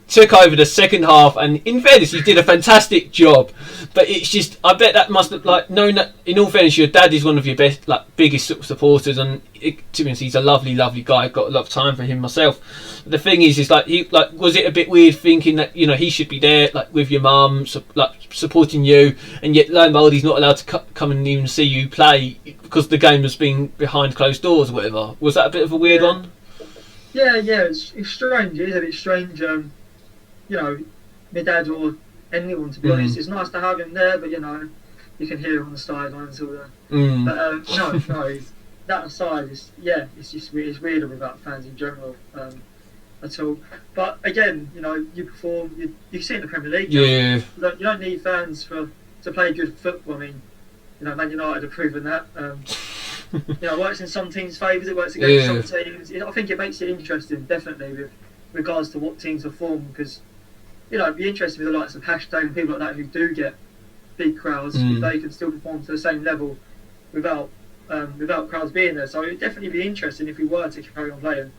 took over the second half, and in fairness, he did a fantastic job. But it's just, I bet that must have known that. In all fairness, your dad is one of your best, biggest supporters, and to be honest, he's a lovely, lovely guy. I've got a lot of time for him myself. But the thing is was it a bit weird thinking that he should be there, with your mum, supporting you, and yet lo and behold, he's not allowed to come and even see you play because the game was being behind closed doors or whatever. Was that a bit of a weird one? Yeah, it's strange. It is a bit strange. My dad or anyone, to be honest. It's nice to have him there, but you can hear him on the sidelines all that. But no, that aside, it's just weird. It's weirder without fans in general at all. But again, you perform. You can see in the Premier League. Yeah. You don't need fans to play good football. I mean, Man United have proven that. It works in some teams' favours. It works against some teams. I think it makes it interesting, definitely, with regards to what teams are formed, because it'd be interesting with the likes of Hashtag and people like that who do get big crowds, if they can still perform to the same level without crowds being there. So it'd definitely be interesting if we were to carry on playing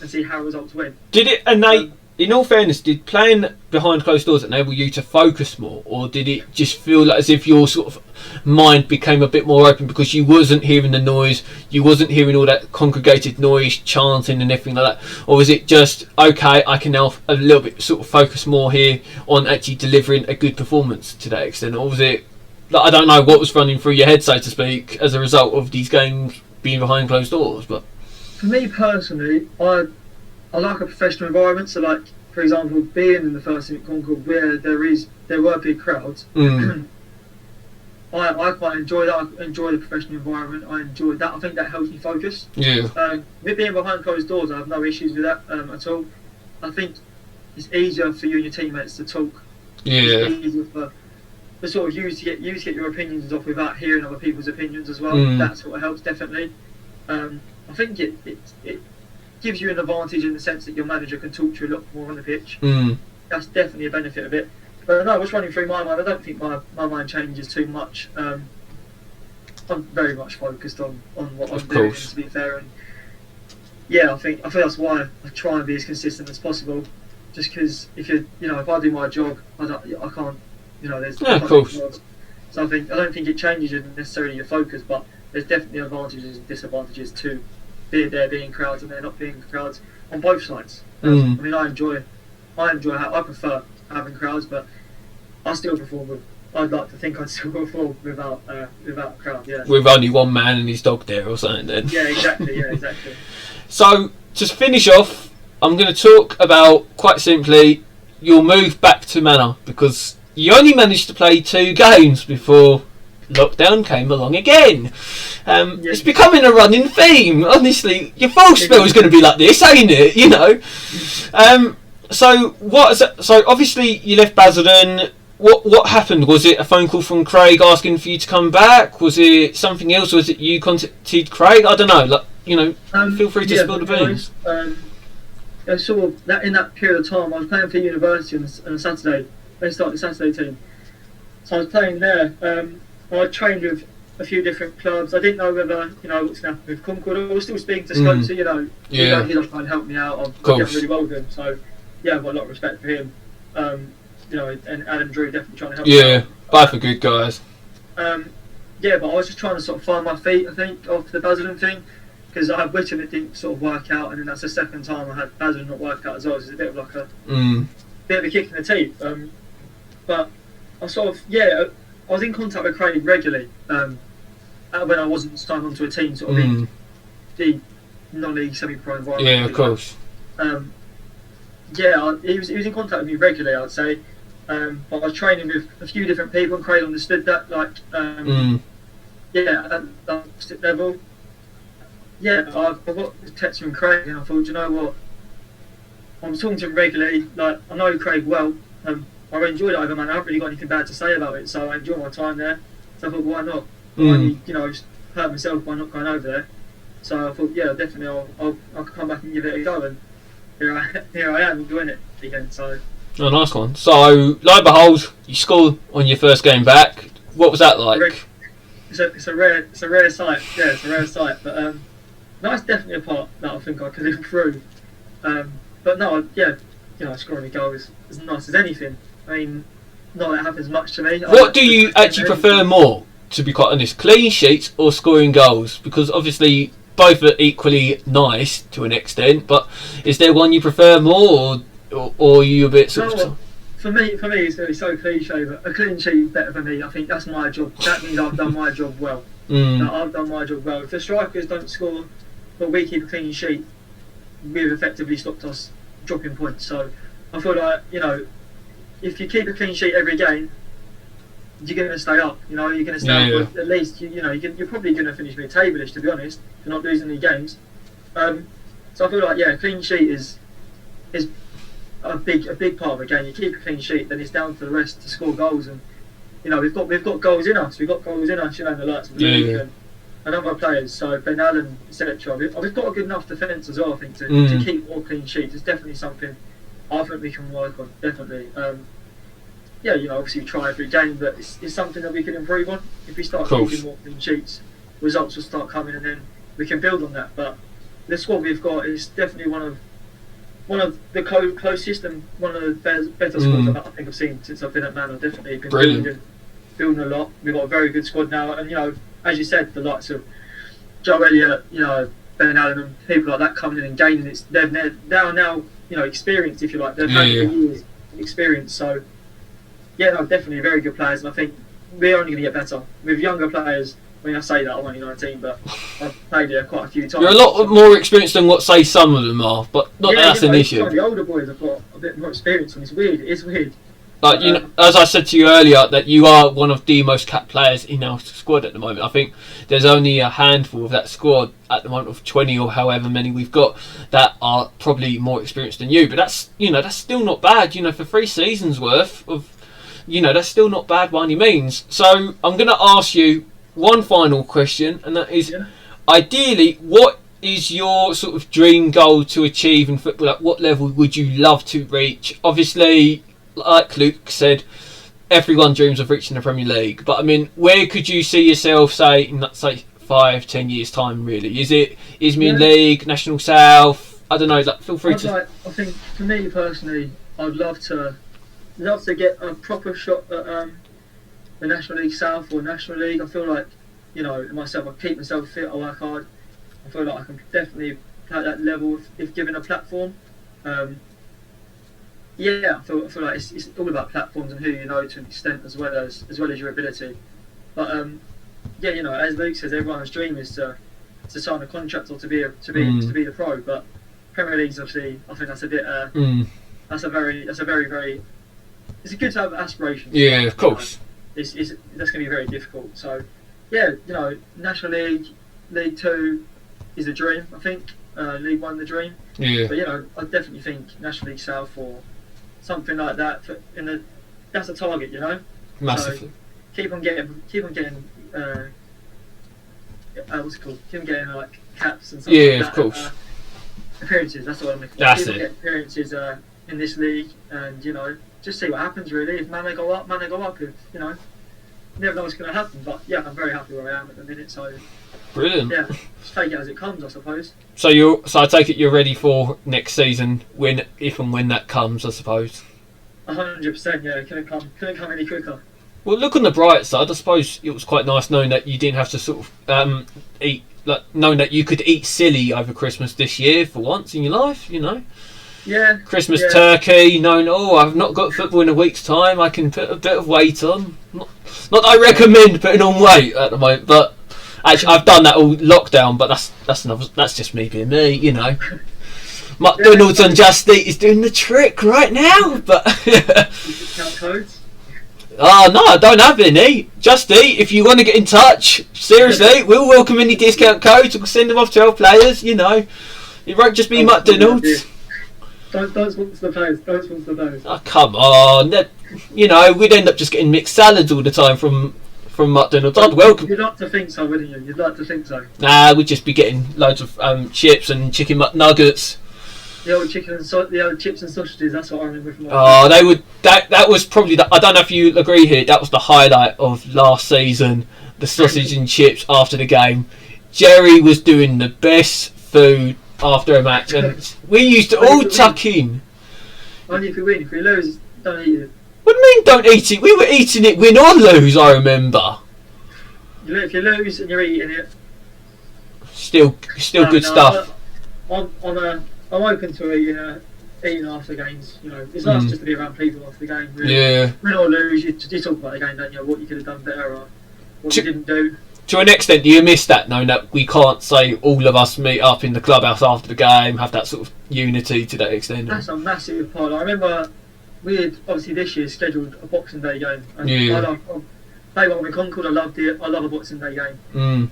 and see how results win. Did it innate? In all fairness, did playing behind closed doors enable you to focus more, or did it just feel as if your sort of mind became a bit more open because you wasn't hearing the noise, you wasn't hearing all that congregated noise, chanting and everything like that? Or was it just, okay, I can now a little bit sort of focus more here on actually delivering a good performance to that extent? Or was it, I don't know what was running through your head, so to speak, as a result of these games being behind closed doors? But for me personally, I like a professional environment. So, for example, being in the first team at Concord, where there were big crowds, I quite enjoy that. I enjoy the professional environment. I enjoy that. I think that helps me focus. Yeah. With being behind closed doors, I have no issues with that at all. I think it's easier for you and your teammates to talk. Yeah. It's easier for sort of you to get your opinions off without hearing other people's opinions as well. That sort of helps definitely. I think it gives you an advantage in the sense that your manager can talk to you a lot more on the pitch. That's definitely a benefit of it. But no, what's running through my mind, I don't think my mind changes too much. I'm very much focused on what I'm doing, to be fair. And yeah, I think that's why I try and be as consistent as possible. Just because if I do my job, I can't. There's of course. So I don't think it changes necessarily your focus, but there's definitely advantages and disadvantages to there being crowds and there not being crowds on both sides. I mean, I prefer having crowds, but I still perform I'd like to think I'd still perform without a crowd. Yeah. With only one man and his dog there or something. Then. Yeah, exactly. Yeah, exactly. So to finish off, I'm going to talk about quite simply your move back to Manor, because you only managed to play 2 games before lockdown came along again. It's becoming a running theme. Honestly, your full spell is going to be like this, ain't it? So obviously you left Basildon. What happened? Was it a phone call from Craig asking for you to come back? Was it something else? Was it you contacted Craig? I don't know. Feel free to spill the beans. I saw that in that period of time I was playing for university on a Saturday. They started the Saturday team, so I was playing there. I trained with a few different clubs. I didn't know whether what's going to happen with Concord. I was still speaking to Scott, so he's trying to help me out. I'm getting really well with him, so yeah, I've got a lot of respect for him. And Adam Drew definitely trying to help me out. Yeah, both are good guys. But I was just trying to sort of find my feet, I think, after the Basildon thing, because I had Wickham, it didn't sort of work out, and then that's the second time I had Basildon not work out as well. So it's a bit of like a bit of a kick in the teeth. But I was in contact with Craig regularly when I wasn't signed onto a team, sort of in the non-league semi-pro environment. Yeah, of course. He was in contact with me regularly, I'd say. But I was training with a few different people, and Craig understood that. At that level. Yeah, I got a text from Craig, and I thought, you know what? I'm talking to him regularly. Like, I know Craig well. I enjoyed it over man. I haven't really got anything bad to say about it, so I enjoyed my time there. So I thought, why not? Just hurt myself by not going over there. So I thought, yeah, definitely, I'll come back and give it a go. And here I am doing it again. So. Oh, nice one. So, lo and behold, you scored on your first game back. What was that like? It's a rare sight. Yeah, it's a rare sight. But that's definitely a part that I think I could improve. But no, scoring a goal is as nice as anything. I mean, not that happens much to me. What do you actually prefer more, to be quite honest? Clean sheets or scoring goals? Because obviously both are equally nice to an extent, but is there one you prefer more, or are you a bit sort of... For me, it's going to be so cliche, but a clean sheet is better for me. I think that's my job. That means I've done my job well. I've done my job well. If the strikers don't score, but we keep a clean sheet, we've effectively stopped us dropping points. So I feel like, if you keep a clean sheet every game, you're going to stay up. You're going to stay up. At least you're probably going to finish mid-table-ish, to be honest, if you're not losing any games. So I feel like a clean sheet is a big part of the game. You keep a clean sheet, then it's down to the rest to score goals. And we've got goals in us. We've got goals in us. In the likes of Luke and other players. So Ben Allen, etc. We've got a good enough defence as well. I think to keep more clean sheets is definitely something I think we can work on. Definitely. Obviously we try every game, but it's something that we can improve on. If we start keeping more clean sheets, results will start coming, and then we can build on that. But the squad we've got is definitely one of the closest and one of the better squads I think I've seen since I've been at Manor. Definitely been building a lot. We've got a very good squad now, and as you said, the likes of Joe Elliott, Ben Allen, and people like that coming in and gaining it. They're now experienced, if you like. They've had years of experience, so definitely very good players, and I think we're only going to get better with younger players. I mean, I say that I'm only 19, but I've played here quite a few times. You're a lot more experienced than what, say, some of them are, but not that's an issue. The older boys have got a bit more experience, and it's weird. Like, you know, as I said to you earlier, that you are one of the most capped players in our squad at the moment. I think there's only a handful of that squad at the moment of 20 or however many we've got that are probably more experienced than you. But that's, you know, that's still not bad. You know, for 3 seasons worth of, you know, that's still not bad by any means. So I'm going to ask you one final question, and that is, ideally, what is your sort of dream goal to achieve in football? At what level would you love to reach? Obviously, like Luke said, everyone dreams of reaching the Premier League. But I mean, where could you see yourself, say, in, let's say, 5-10 years time? Really, is it Isthmian League, National South? I don't know. Like, feel free to. I think for me personally, I'd love to get a proper shot at the National League South or National League. I feel like, you know, myself, I keep myself fit, I work hard. I feel like I can definitely play at that level if given a platform. I feel like it's all about platforms and who you know to an extent as well as your ability. But you know, as Luke says, everyone's dream is to sign a contract or to be the pro. But Premier League's obviously, I think that's a bit that's a very it's a good to have aspirations. Yeah, of course. That's going to be very difficult. So yeah, you know, National League, League 2 is a dream. I think League 1 the dream. Yeah. But you know, I definitely think National League South or something like that. That's a target, you know. Massively. So keep on getting what's it called? Keep on getting like caps and stuff. Yeah, like that, of course. Appearances. That's what I'm looking for. That's keep on it. getting appearances in this league, and you know, just see what happens. Really, if Manor go up. If you know, never know what's going to happen. But yeah, I'm very happy where I am at the minute. So brilliant. yeah, just take it as it comes, I suppose. So I take it you're ready for next season, if and when that comes, I suppose. 100%. Yeah, couldn't come any quicker. Well, look on the bright side. I suppose it was quite nice knowing that you didn't have to sort of eat, like knowing that you could eat silly over Christmas this year for once in your life. You know. Yeah. Christmas turkey. Knowing, I've not got football in a week's time. I can put a bit of weight on. Not that I recommend putting on weight at the moment, but actually I've done that all lockdown. But that's just me being me. You know. McDonald's on Just Eat is doing the trick right now, but. Discount codes. Oh no, I don't have any. Just Eat, if you want to get in touch, seriously, we'll welcome any discount codes. We'll send them off to our players. You know, it won't just be McDonald's. Don't sponsor the players. Oh come on, you know, we'd end up just getting mixed salads all the time from McDonald's. I'd welcome. You'd like to think so, wouldn't you? You'd like to think so. Nah, we'd just be getting loads of chips and chicken McNuggets. The old chips and sausages. That's what I remember from. They would. That was probably. I don't know if you agree here. That was the highlight of last season. The sausage and chips after the game. Jerry was doing the best food after a match, and we used to all tuck in. Only if we win. If we lose, don't eat it. What do you mean? Don't eat it? We were eating it, win or lose. I remember. If you lose and you're eating it. Still good stuff. I'm open to eating after games. You know, it's nice just to be around people after the game. Really. Yeah. Win or lose, you talk about the game, don't you? What you could have done better or what you didn't do. To an extent, do you miss that, knowing that we can't say all of us meet up in the clubhouse after the game, have that sort of unity to that extent? That's a massive part. I remember we had obviously this year scheduled a Boxing Day game. And yeah. I played one with Concord. I loved it. I love a Boxing Day game.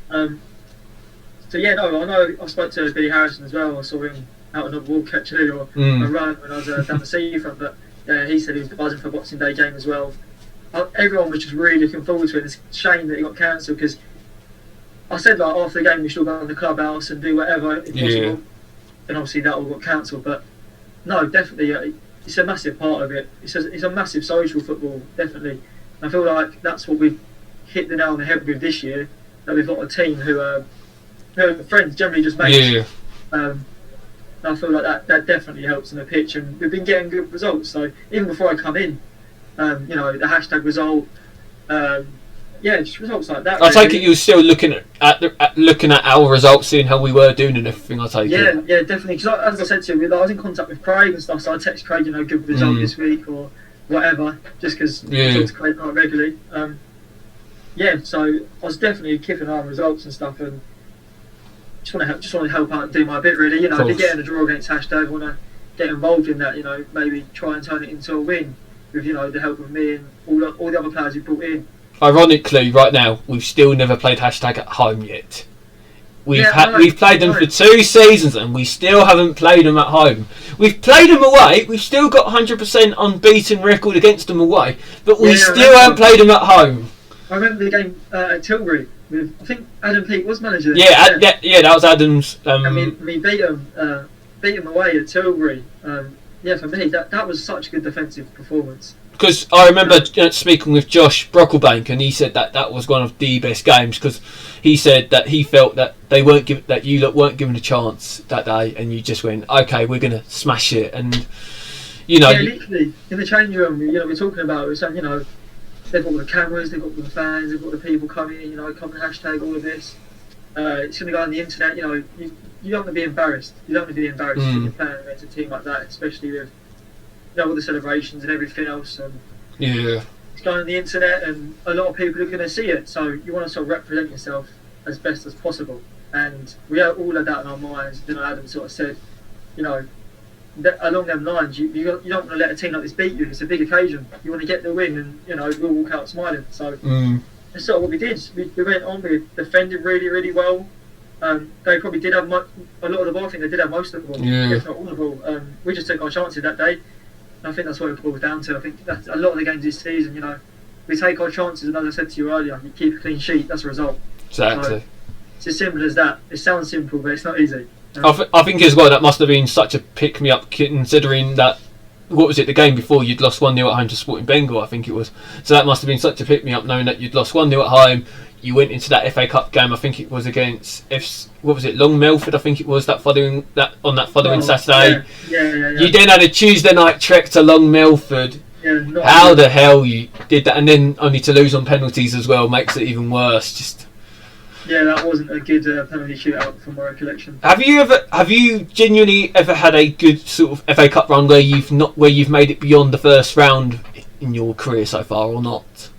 So yeah, no, I know. I spoke to Billy Harrison as well. I saw him out on the wall catching it or a run when I was down the seafront. But he said he was buzzing for a Boxing Day game as well. Everyone was just really looking forward to it. It's a shame that it got cancelled because I said like after the game we should go in the clubhouse and do whatever if possible. And obviously that all got cancelled. But no, definitely it's a massive part of it. It's a massive social football, definitely. And I feel like that's what we've hit the nail on the head with this year. That we've got a team who are friends, generally just mates. I feel like that definitely helps in the pitch, and we've been getting good results. So even before I come in, the hashtag result, just results like that. I take it you were still looking at our results, seeing how we were doing and everything. I take it. Yeah, definitely. Because as I said to you, I was in contact with Craig and stuff, so I text Craig, good result this week or whatever, just because I talk to Craig quite regularly. So I was definitely keeping an eye on results and stuff, and just want to help out and do my bit really. If you're getting a draw against hashtag, I want to get involved in that. Maybe try and turn it into a win. with the help of me and all the other players we brought in. Ironically, right now we've still never played hashtag at home yet. We've played them for 2 seasons and we still haven't played them at home. We've played them away. We've still got 100% unbeaten record against them away, but we still haven't played them at home. I remember the game at Tilbury with, I think Adam Peake was manager. Yeah, that was Adam's. And we beat them away at Tilbury. For me that was such a good defensive performance. Because I remember speaking with Josh Brocklebank, and he said that was one of the best games, because he said that he felt that you lot weren't given a chance that day, and you just went, okay, we're gonna smash it, and literally in the changing room, we're talking about it, we're saying, they've got all the cameras, they've got all the fans, they've got the people coming in, coming hashtag all of this. It's gonna go on the internet, you don't want to be embarrassed. You don't want to be embarrassed when you're playing against a team like that, especially with all the celebrations and everything else, and it's going on the internet and a lot of people are going to see it, so you want to sort of represent yourself as best as possible, and we all had that in our minds. Adam sort of said, along them lines, you don't want to let a team like this beat you. It's a big occasion, you want to get the win, and we'll walk out smiling. So that's sort of what we did. We went on, we defended really, really well. They probably did have a lot of the ball. I think they did have most of the ball, if not all the ball. We just took our chances that day. I think that's what it boils down to. I think that's a lot of the games this season, we take our chances, and as I said to you earlier, you keep a clean sheet, that's a result. Exactly. So, it's as simple as that. It sounds simple, but it's not easy. I think as well that must have been such a pick-me-up, considering that, what was it, the game before you'd lost 1-0 at home to Sporting Bengal, I think it was. So that must have been such a pick-me-up, knowing that you'd lost 1-0 at home. You went into that FA Cup game, I think it was against Long Melford, I think it was, that following Saturday. Yeah. You then had a Tuesday night trek to Long Melford. How the hell you did that, and then only to lose on penalties as well makes it even worse. That wasn't a good penalty shootout from my recollection. Have you genuinely ever had a good sort of FA Cup run where you've made it beyond the first round in your career so far, or not?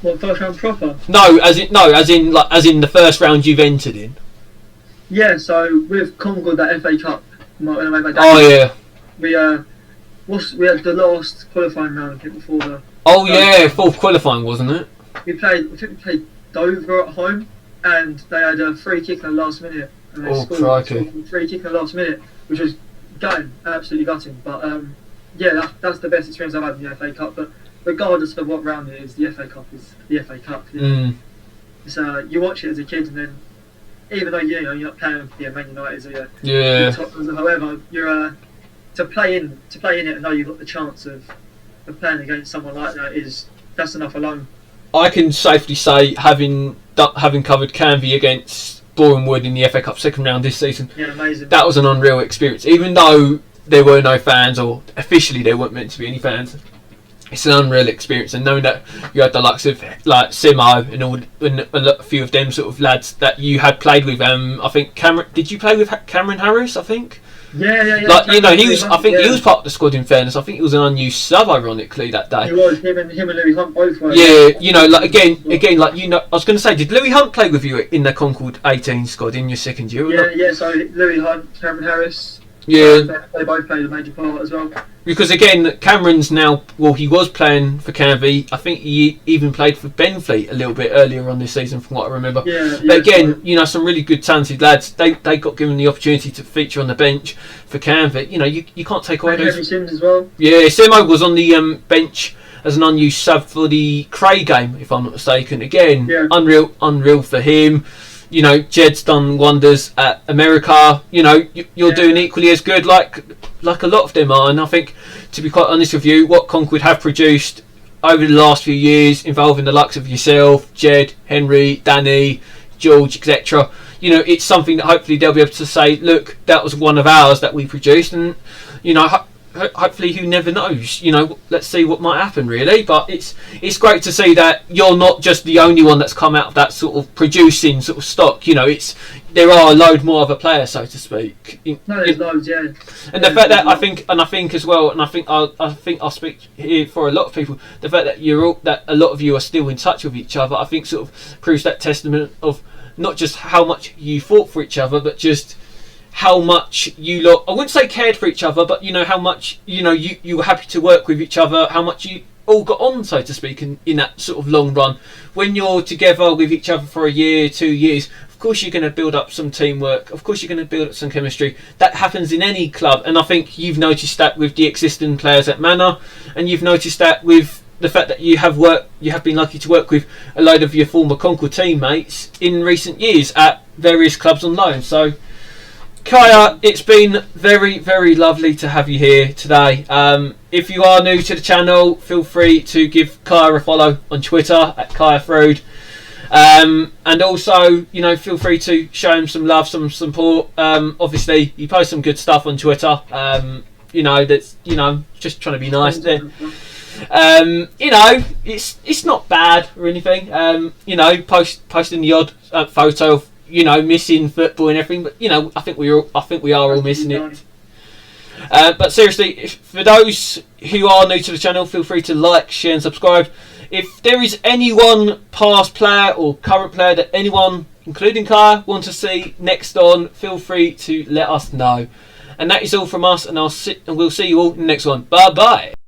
What, first round proper? No, as in the first round you've entered in. Yeah, so with Concord, that FA Cup, when I made my debut. Oh yeah. We had the last qualifying round before the. Oh yeah, fourth qualifying, wasn't it? I think we played Dover at home, and they had a free kick in the last minute, and they scored a free kick in the last minute, which was absolutely gutting. But that's the best experience I've had in the FA Cup. But regardless of what round it is, the FA Cup is the FA Cup. So you watch it as a kid, and then even though you're not playing for Man United or Tottenham or however, you're to play in it and know you've got the chance of playing against someone like that's enough alone. I can safely say, having covered Canvey against Boreham Wood in the FA Cup second round this season, amazing. That was an unreal experience. Even though there were no fans, or officially there weren't meant to be any fans, it's an unreal experience. And knowing that you had the likes of like Simo and a few of them sort of lads that you had played with. I think Cameron. Did you play with Cameron Harris? I think. Yeah. Like he was. I think he was part of the squad. In fairness, I think he was an unused sub, ironically, that day. He was. Him and Louis Hunt both were. Yeah, again, I was going to say, did Louis Hunt play with you in the Concord 18 squad in your second year? Yeah. So Louis Hunt, Cameron Harris. Yeah. They both played a major part as well. Because again, Cameron's now, he was playing for Canvey. I think he even played for Benfleet a little bit earlier on this season, from what I remember. But again, some really good, talented lads. They got given the opportunity to feature on the bench for Canvey. You can't take away those. Henry Sims as well. Yeah, Simo was on the bench as an unused sub for the Cray game, if I'm not mistaken. Again, unreal for him. Jed's done wonders at America. You're doing equally as good, like a lot of them are. And I think, to be quite honest with you, what Concord have produced over the last few years, involving the likes of yourself, Jed, Henry, Danny, George, etc., it's something that hopefully they'll be able to say, look, that was one of ours that we produced, and hopefully, who never knows? Let's see what might happen, really. But it's great to see that you're not just the only one that's come out of that sort of producing sort of stock. There are a load more other players, so to speak. There's loads, yeah. And the fact that I think as well, and I think I'll speak here for a lot of people. The fact that a lot of you are still in touch with each other, I think sort of proves that testament of not just how much you fought for each other, but just how much you lot, I wouldn't say cared for each other, but how much you were happy to work with each other, how much you all got on, so to speak, in that sort of long run. When you're together with each other for a year, 2 years, of course you're going to build up some teamwork, of course you're going to build up some chemistry. That happens in any club, and I think you've noticed that with the existing players at Manor, and you've noticed that with the fact that you have been lucky to work with a load of your former Concord teammates in recent years at various clubs on loan. So Kiah, it's been very, very lovely to have you here today. If you are new to the channel, feel free to give Kiah a follow on Twitter at Kiah Froud. And also, feel free to show him some love, some support. Obviously, you post some good stuff on Twitter. That's just trying to be nice there. It's not bad or anything. Posting the odd photo of missing football and everything, but I think we are all missing it. But seriously, for those who are new to the channel, feel free to like, share and subscribe. If there is anyone, past player or current player, that anyone, including Kiah, want to see next on, feel free to let us know. And that is all from us, and we'll see you all in the next one. Bye bye.